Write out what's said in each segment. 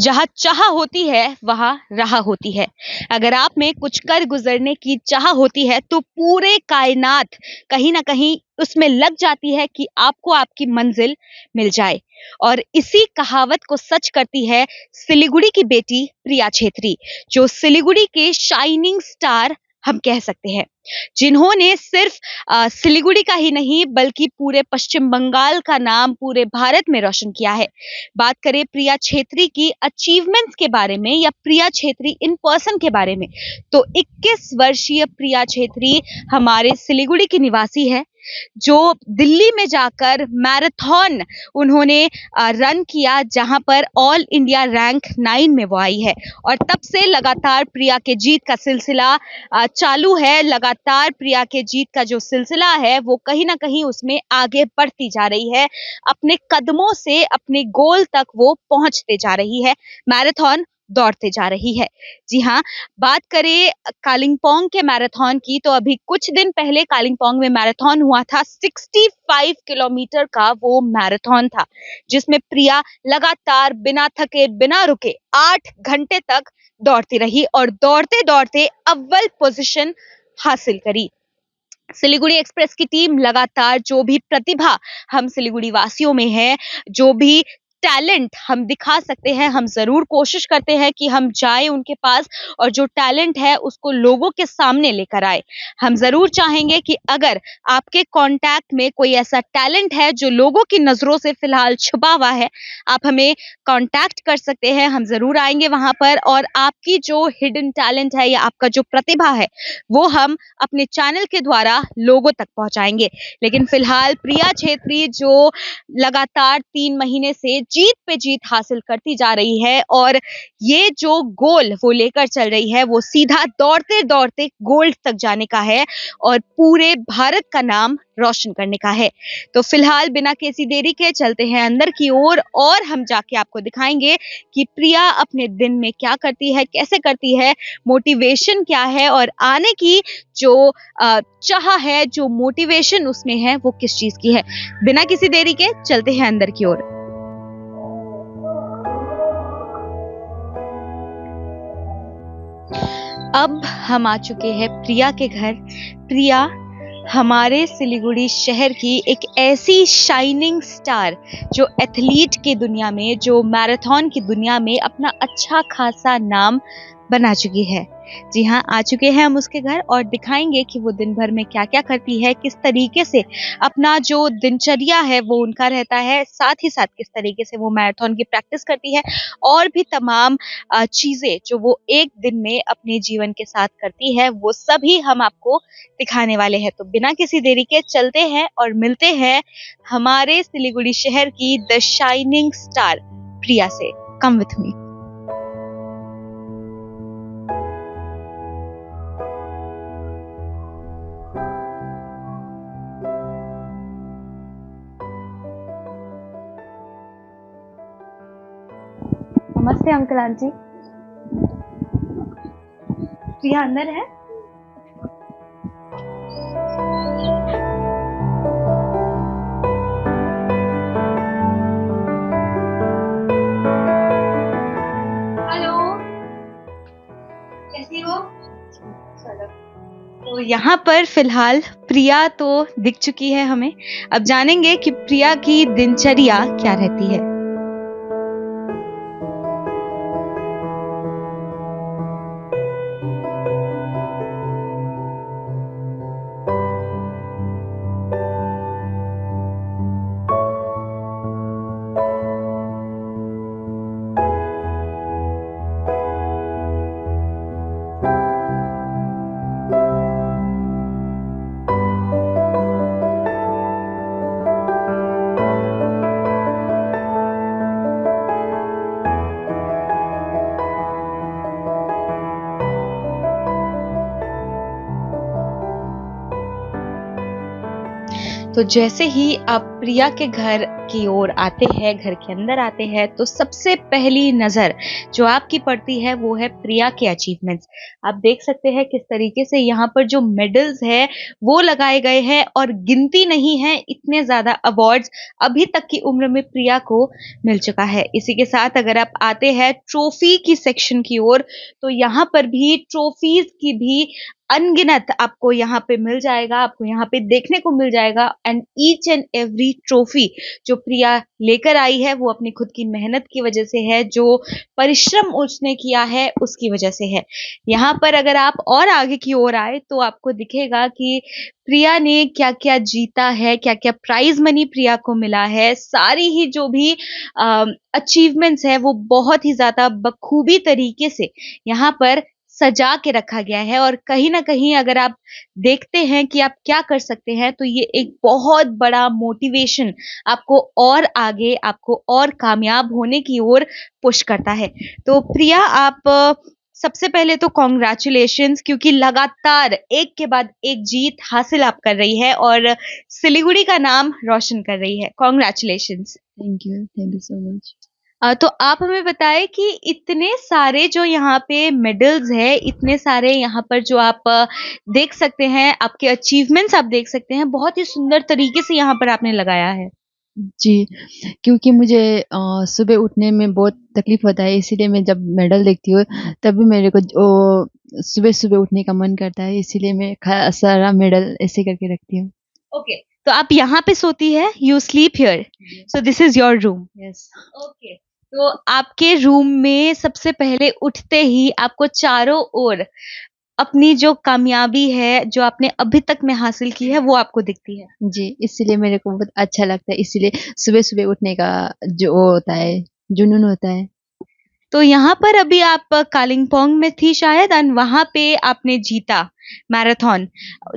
जहाँ चाह होती है वहाँ राह होती है। अगर आप में कुछ कर गुजरने की चाह होती है तो पूरे कायनात कहीं ना कहीं उसमें लग जाती है कि आपको आपकी मंजिल मिल जाए। और इसी कहावत को सच करती है सिलीगुड़ी की बेटी प्रिया छेत्री, जो सिलीगुड़ी के शाइनिंग स्टार हम कह सकते हैं, जिन्होंने सिर्फ सिलीगुड़ी का ही नहीं बल्कि पूरे पश्चिम बंगाल का नाम पूरे भारत में रोशन किया है। बात करें प्रिया छेत्री की अचीवमेंट्स के बारे में या प्रिया छेत्री इन पर्सन के बारे में, तो 21 वर्षीय प्रिया छेत्री हमारे सिलीगुड़ी की निवासी है, जो दिल्ली में जाकर मैराथन उन्होंने रन किया, जहां पर ऑल इंडिया रैंक 9 में वो आई है। और तब से लगातार प्रिया के जीत का सिलसिला चालू है। लगातार प्रिया के जीत का जो सिलसिला है वो कहीं ना कहीं उसमें आगे बढ़ती जा रही है। अपने कदमों से अपने गोल तक वो पहुंचते जा रही है, मैराथन दौड़ते जा रही है। जी हाँ, बात करें कालिंपोंग के मैराथन की, तो अभी कुछ दिन पहले कालिंपोंग में मैराथन हुआ था। 65 किलोमीटर का वो मैराथन था, जिसमें प्रिया लगातार बिना थके बिना रुके 8 घंटे तक दौड़ती रही और दौड़ते दौड़ते अव्वल पोजीशन हासिल करी। सिलीगुड़ी एक्सप्रेस की टीम लगातार जो भी प्रतिभा हम सिलीगुड़ी वासियों में है, जो भी टैलेंट हम दिखा सकते हैं, हम जरूर कोशिश करते हैं कि हम जाए उनके पास और जो टैलेंट है उसको लोगों के सामने लेकर आए। हम जरूर चाहेंगे कि अगर आपके कांटेक्ट में कोई ऐसा टैलेंट है जो लोगों की नजरों से फिलहाल छुपा हुआ है, आप हमें कांटेक्ट कर सकते हैं। हम जरूर आएंगे वहां पर और आपकी जो हिडन टैलेंट है या आपका जो प्रतिभा है वो हम अपने चैनल के द्वारा लोगों तक पहुंचाएंगे। लेकिन फिलहाल प्रिया छेत्री जो लगातार 3 महीने से जीत पे जीत हासिल करती जा रही है और ये जो गोल वो लेकर चल रही है वो सीधा दौड़ते दौड़ते गोल्ड तक जाने का है और पूरे भारत का नाम रोशन करने का है। तो फिलहाल बिना किसी देरी के चलते हैं अंदर की ओर और हम जाके आपको दिखाएंगे कि प्रिया अपने दिन में क्या करती है, कैसे करती है, मोटिवेशन क्या है और आने की जो चाह है, जो मोटिवेशन उसमें है वो किस चीज की है। बिना किसी देरी के चलते हैं अंदर की ओर। अब हम आ चुके हैं प्रिया के घर। प्रिया हमारे सिलीगुड़ी शहर की एक ऐसी शाइनिंग स्टार जो एथलीट की दुनिया में, जो मैराथन की दुनिया में अपना अच्छा खासा नाम बना चुकी है। जी हाँ, आ चुके हैं हम उसके घर और दिखाएंगे कि वो दिन भर में क्या क्या करती है, किस तरीके से अपना जो दिनचर्या है वो उनका रहता है, साथ ही साथ किस तरीके से वो मैराथन की प्रैक्टिस करती है और भी तमाम चीजें जो वो एक दिन में अपने जीवन के साथ करती है, वो सभी हम आपको दिखाने वाले हैं। तो बिना किसी देरी के चलते हैं और मिलते हैं हमारे सिलीगुड़ी शहर की द शाइनिंग स्टार प्रिया से। Come with me. नमस्ते अंकल आंटी। प्रिया अंदर है? हेलो, कैसी हो? तो यहाँ पर फिलहाल प्रिया तो दिख चुकी है हमें। अब जानेंगे कि प्रिया की दिनचर्या क्या रहती है। तो जैसे ही आप प्रिया के घर की ओर आते हैं, घर के अंदर आते हैं, तो सबसे पहली नज़र जो आपकी पड़ती है वो है प्रिया के अचीवमेंट्स। आप देख सकते हैं किस तरीके से यहाँ पर जो मेडल्स हैं वो लगाए गए हैं और गिनती नहीं है, इतने ज़्यादा अवार्ड्स अभी तक की उम्र में प्रिया को मिल चुका है। इसी के साथ अगर आप आते हैं ट्रॉफी की सेक्शन की ओर, तो यहाँ पर भी ट्रॉफीज की भी अनगिनत आपको यहाँ पे मिल जाएगा, आपको यहाँ पे देखने को मिल जाएगा। And each and every trophy जो प्रिया लेकर आई है वो अपनी खुद की मेहनत की वजह से है, जो परिश्रम उसने किया है उसकी वजह से है। यहाँ पर अगर आप और आगे की ओर आए तो आपको दिखेगा कि प्रिया ने क्या क्या जीता है, क्या क्या प्राइज मनी प्रिया को मिला है। सारी ही जो भी अचीवमेंट्स है वो बहुत ही ज्यादा बखूबी तरीके से यहाँ पर सजा के रखा गया है। और कहीं ना कहीं अगर आप देखते हैं कि आप क्या कर सकते हैं, तो ये एक बहुत बड़ा मोटिवेशन आपको और आगे, आपको और कामयाब होने की ओर पुश करता है। तो प्रिया, आप सबसे पहले तो कॉन्ग्रेचुलेशंस, क्योंकि लगातार एक के बाद एक जीत हासिल आप कर रही है और सिलीगुड़ी का नाम रोशन कर रही है। Congratulations. Thank you so much. तो आप हमें बताएं कि इतने सारे जो यहाँ पे मेडल्स है, इतने सारे यहाँ पर जो आप देख सकते हैं, आपके अचीवमेंट्स आप देख सकते हैं, बहुत ही सुंदर तरीके से यहाँ पर आपने लगाया है। जी, क्योंकि मुझे सुबह उठने में बहुत तकलीफ होता है, इसीलिए मैं जब मेडल देखती हूँ तभी मेरे को सुबह-सुबह उठने का मन करता है, इसीलिए मैं सारा मेडल ऐसे करके रखती हूँ। ओके, तो आप यहाँ पे सोती है, you sleep here, so this is your room. Yes. Okay, तो आपके रूम में सबसे पहले उठते ही आपको चारों ओर अपनी जो कामयाबी है, जो आपने अभी तक में हासिल की है, वो आपको दिखती है। जी, इसीलिए मेरे को बहुत अच्छा लगता है, इसीलिए सुबह-सुबह उठने का जो वो होता है, जुनून होता है। तो यहाँ पर अभी आप कालिम्पोंग में थी शायद, एंड वहाँ पे आपने जीता मैराथन,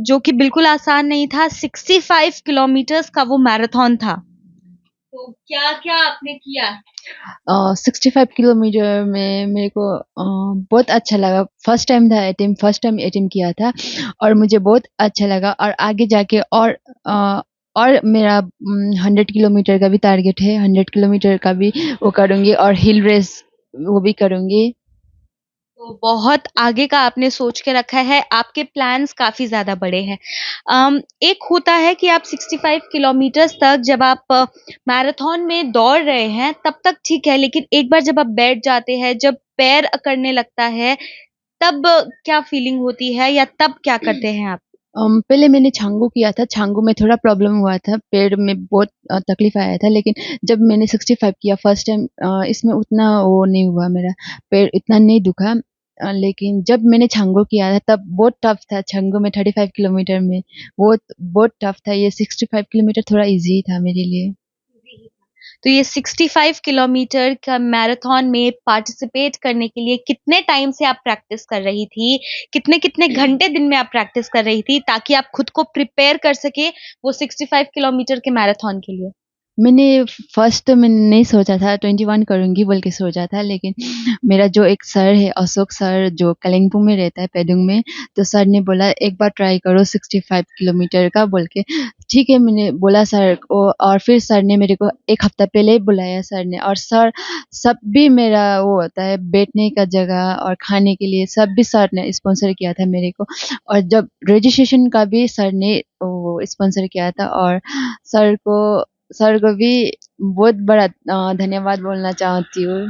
जो कि बिल्कुल आसान नहीं था। 65 किलोमीटर्स का वो मैराथन था। तो क्या-क्या आपने किया? 65 किलोमीटर में मेरे को बहुत अच्छा लगा। फर्स्ट टाइम अटेम्प्ट किया था और मुझे बहुत अच्छा लगा और आगे जाके और मेरा 100 किलोमीटर का भी टारगेट है, 100 किलोमीटर का भी वो करूँगी और हिल रेस वो भी करूँगी। तो बहुत आगे का आपने सोच के रखा है, आपके प्लान्स काफ़ी ज़्यादा बड़े हैं। एक होता है कि आप 65 किलोमीटर्स तक जब आप मैराथन में दौड़ रहे हैं, तब तक ठीक है, लेकिन एक बार जब आप बैठ जाते हैं, जब पैर अकड़ने लगता है, तब क्या फीलिंग होती है, या तब क्या करते हैं आप? पहले मैंने छांगू किया था, छांगू में थोड़ा प्रॉब्लम हुआ था, पैर में बहुत तकलीफ़ आया था, लेकिन जब मैंने 65 किया फर्स्ट टाइम इसमें उतना वो नहीं हुआ मेरा, पैर इतना नहीं दुखा। लेकिन जब मैंने छांगू किया था तब बहुत टफ था, छांगू में 35 किलोमीटर में बहुत बहुत टफ था, ये 65 किलोमीटर थोड़ा ईज़ी था मेरे लिए। तो ये 65 किलोमीटर का मैराथन में पार्टिसिपेट करने के लिए कितने टाइम से आप प्रैक्टिस कर रही थी? कितने-कितने घंटे दिन में आप प्रैक्टिस कर रही थी, ताकि आप खुद को प्रिपेयर कर सकें वो 65 किलोमीटर के मैराथन के लिए? मैंने फर्स्ट तो मैंने नहीं सोचा था 21 करूँगी बोल के सोचा था, लेकिन मेरा जो एक सर है अशोक सर जो कालिम्पोंग में रहता है पेडुंग में, तो सर ने बोला एक बार ट्राई करो 65 किलोमीटर का बोल के। ठीक है मैंने बोला सर को और फिर सर ने मेरे को 1 हफ्ता पहले ही बुलाया सर ने और सर सब भी मेरा वो होता है बैठने का जगह और खाने के लिए सब भी सर ने स्पॉन्सर किया था मेरे को। और जब रजिस्ट्रेशन का भी सर ने वो स्पॉन्सर किया था और सर को सर को भी बहुत बड़ा धन्यवाद बोलना चाहती हूँ।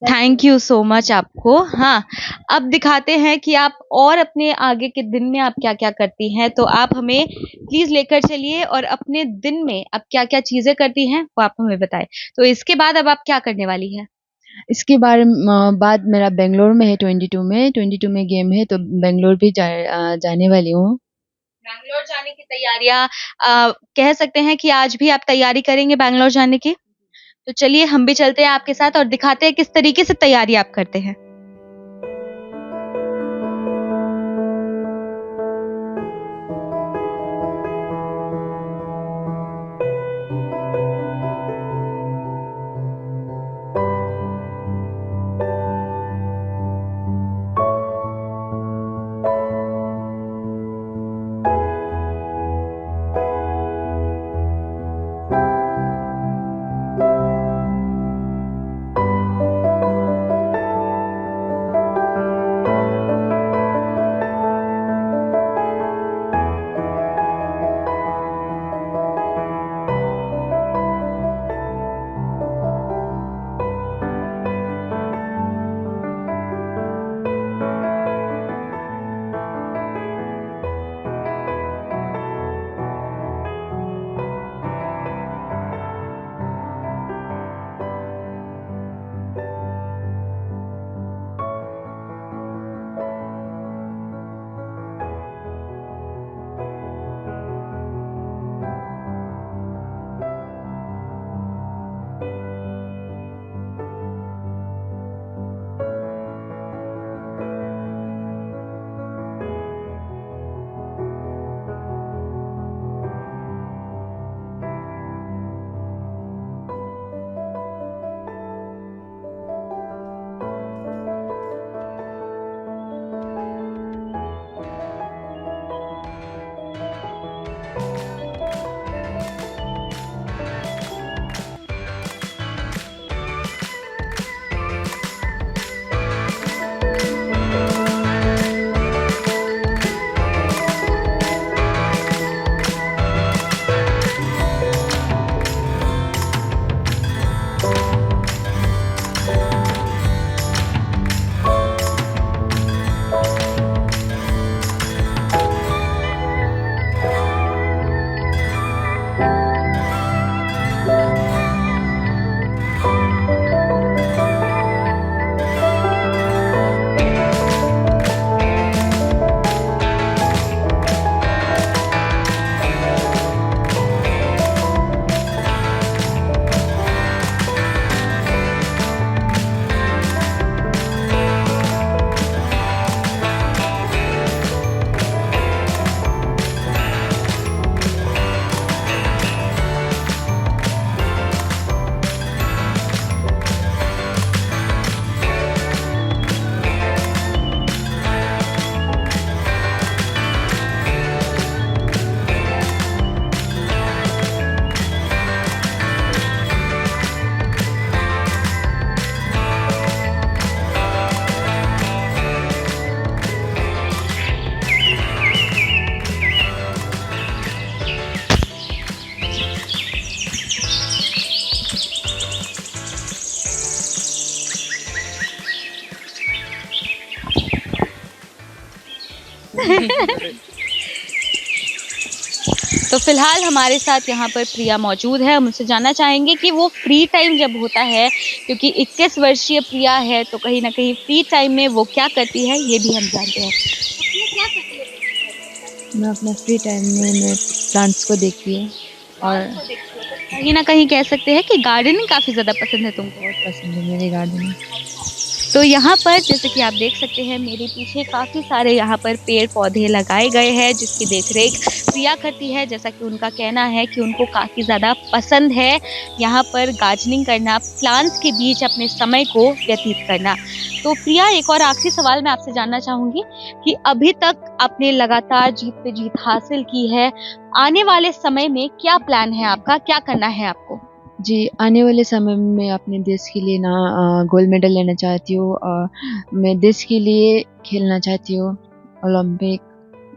थैंक यू सो मच आपको। हाँ, अब दिखाते हैं कि आप और अपने आगे के दिन में आप क्या-क्या करती हैं। तो आप हमें प्लीज़ लेकर चलिए और अपने दिन में आप क्या-क्या चीज़ें करती हैं, वो आप हमें बताएँ। तो इसके बाद अब आप क्या करने वाली हैं? इसके बाद मेरा बैंगलोर में है 22 में गेम है तो बैंगलोर भी जाने वाली हूँ। बैंगलोर जाने की तैयारियाँ कह सकते हैं कि आज भी आप तैयारी करेंगे बैंगलोर जाने की? तो चलिए हम भी चलते हैं आपके साथ और दिखाते हैं किस तरीके से तैयारी आप करते हैं। तो फिलहाल हमारे साथ यहाँ पर प्रिया मौजूद है। हम उनसे जानना चाहेंगे कि वो फ्री टाइम जब होता है, क्योंकि 21 वर्षीय प्रिया है, तो कहीं ना कहीं फ्री टाइम में वो क्या करती है ये भी हम जानते हैं। मैं अपना फ्री टाइम में मैं प्लांट्स को देखती हूँ और कहीं ना कहीं कह सकते हैं कि गार्डनिंग काफ़ी ज़्यादा पसंद है तुमको। बहुत पसंद है मेरे गार्डनिंग। तो यहाँ पर जैसे कि आप देख सकते हैं मेरे पीछे काफ़ी सारे यहाँ पर पेड़ पौधे लगाए गए हैं जिसकी देखरेख प्रिया करती है। जैसा कि उनका कहना है कि उनको काफ़ी ज़्यादा पसंद है यहाँ पर गार्डनिंग करना, प्लांट्स के बीच अपने समय को व्यतीत करना। तो प्रिया, एक और आखिरी सवाल मैं आपसे जानना चाहूँगी कि अभी तक आपने लगातार जीत पे जीत हासिल की है, आने वाले समय में क्या प्लान है आपका, क्या करना है आपको? जी, आने वाले समय में मैं अपने देश के लिए ना गोल्ड मेडल लेना चाहती हूँ और मैं देश के लिए खेलना चाहती हूँ, ओलंपिक,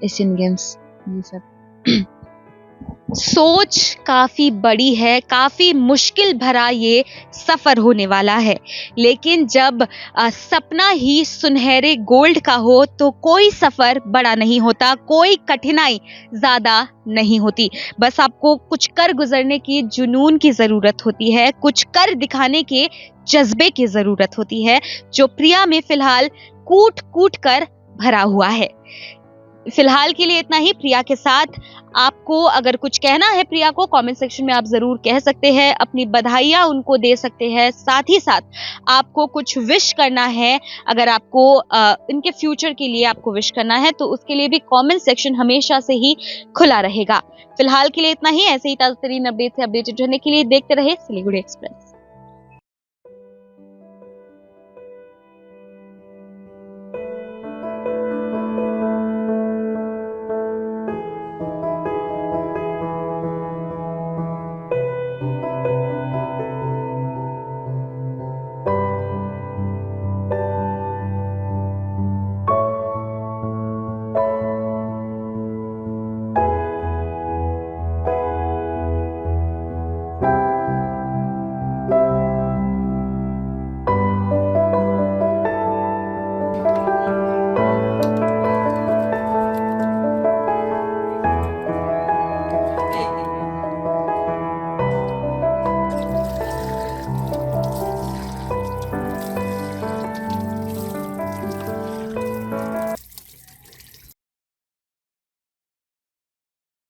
एशियन गेम्स, ये सब। सोच काफ़ी बड़ी है, काफ़ी मुश्किल भरा ये सफ़र होने वाला है, लेकिन जब सपना ही सुनहरे गोल्ड का हो तो कोई सफ़र बड़ा नहीं होता, कोई कठिनाई ज़्यादा नहीं होती। बस आपको कुछ कर गुजरने की जुनून की ज़रूरत होती है, कुछ कर दिखाने के जज्बे की ज़रूरत होती है, जो प्रिया में फ़िलहाल कूट-कूट कर भरा हुआ है। फिलहाल के लिए इतना ही। प्रिया के साथ आपको अगर कुछ कहना है प्रिया को, कमेंट सेक्शन में आप जरूर कह सकते हैं, अपनी बधाइयां उनको दे सकते हैं। साथ ही साथ आपको कुछ विश करना है, अगर आपको इनके फ्यूचर के लिए आपको विश करना है तो उसके लिए भी कमेंट सेक्शन हमेशा से ही खुला रहेगा। फिलहाल के लिए इतना ही। ऐसे ही ताज़ा तरीन अपडेट से अपडेटेड रहने के लिए देखते रहे सिलीगुड़ी एक्सप्रेस।